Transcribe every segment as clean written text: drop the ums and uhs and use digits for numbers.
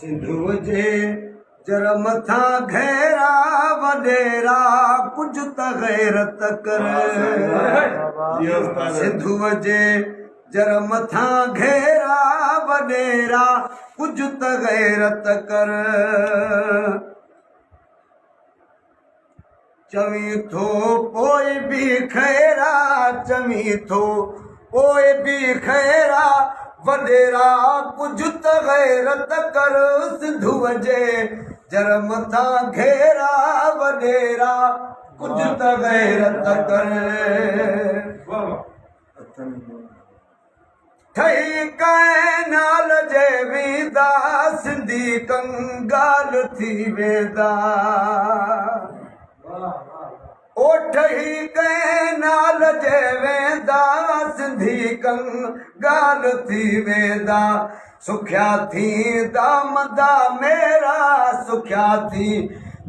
सिंधु जे जर मथा घेरा वडेरा कुछ त गैरत कर सिंधु जे जर मथा घेरा वडेरा कुछ त गैरत कर चवी थो पोइ भी खैरा चवी थो पोइ भी खैरा वडेरा कुछ त गैरत कर सिंधु जे जर मथा घेरा वडेरा कुछ त गैरत कर ठही कंहिं नाल जे वेंदा सिंधी कंगाल थी वेंदा ओ ठही कंहिं नाल जे वेंदा सिंधी कंगाल थी वेंदा सुखिया थी दामदा मेरा सुखिया थी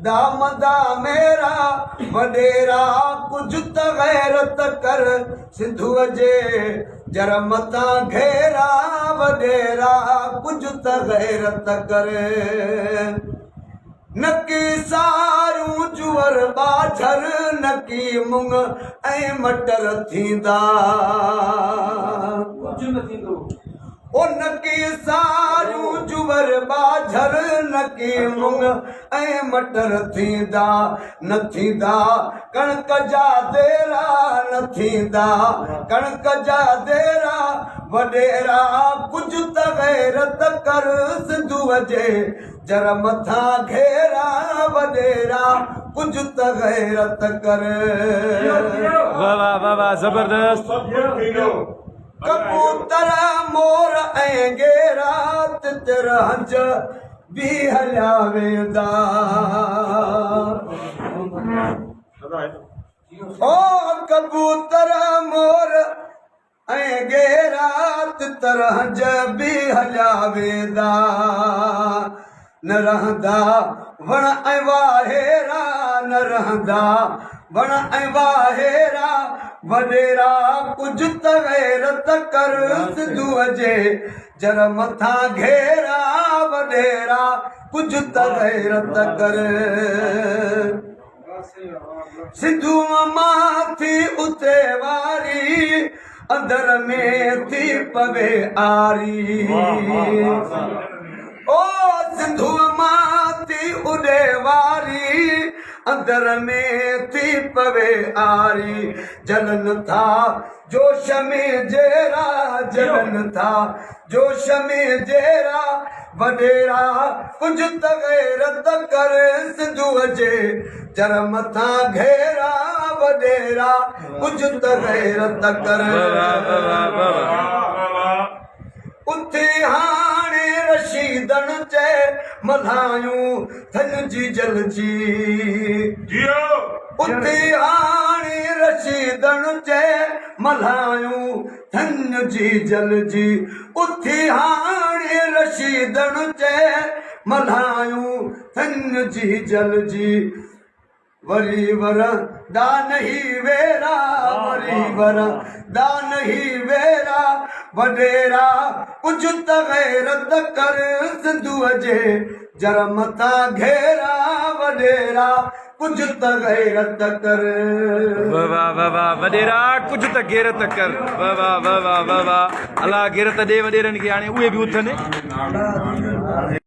दामदा मेरा वडेरा कुछ त गैरत कर सिंधु जे जर मथा घेरा वडेरा कुछ त गैरत कर नकी सारूं जुअर बाझर नकी मुंग ऐं मटर थींदा ओ नकी सारूं जुअर बाझर नकी मुंग ऐं मटर थींदा न थींदा कणक जा देरा न थींदा कणक जा देरा वडेरा कुछ त गैरत कर सिंधु जे जर मथा घेरा वडेरा कुछ त गैरत कर वाह वाह वाह वाह जबरदस्त कबूतर मोर ऐं गेरा तितर हंज भी हलिया वेंदा ओ कबूतर मोर ऐं गेरा तितर हंज भी हलिया वेंदा न रहंदा वण ऐं वाहेरा न रहंदा वण ऐं वाहेरा वडेरा कुछ त गैरत कर सिंधु जे जर मथा घेरा वडेरा कुछ त गैरत कर सिंधु मां थी उते वारी अंदर में थी पवे आरी ओ सिंधु मां थी उॾे वारी अंदर में थी पवे आरी जलन था जोश में जेरा जलन था जोश में जेरा वडेरा कुछ त गैरत कर सिंधु जे जर मथा घेरा वडेरा कुछ त गैरत कर उथे हाणे रशीदन चे मल्हायूं थन जी जल जी उथे हाणे रशीदन चे मल्हायूं थन जी जल जी उथे हाणे रशीदन चे मल्हायूं थन जी जल जी वरी वर दान ही वेरा वरी वर दान ही वेरा वडेरा कुछ त गैरत कर सिंधु जे जर मथा घेरा वडेरा कुछ त गैरत कर वाह वाह वाह वाह वडेरा कुछ त गैरत कर वाह वाह वाह वाह वाह वाह अल्लाह गैरत दे वडेरनि खे हाणे उहे बि उथनि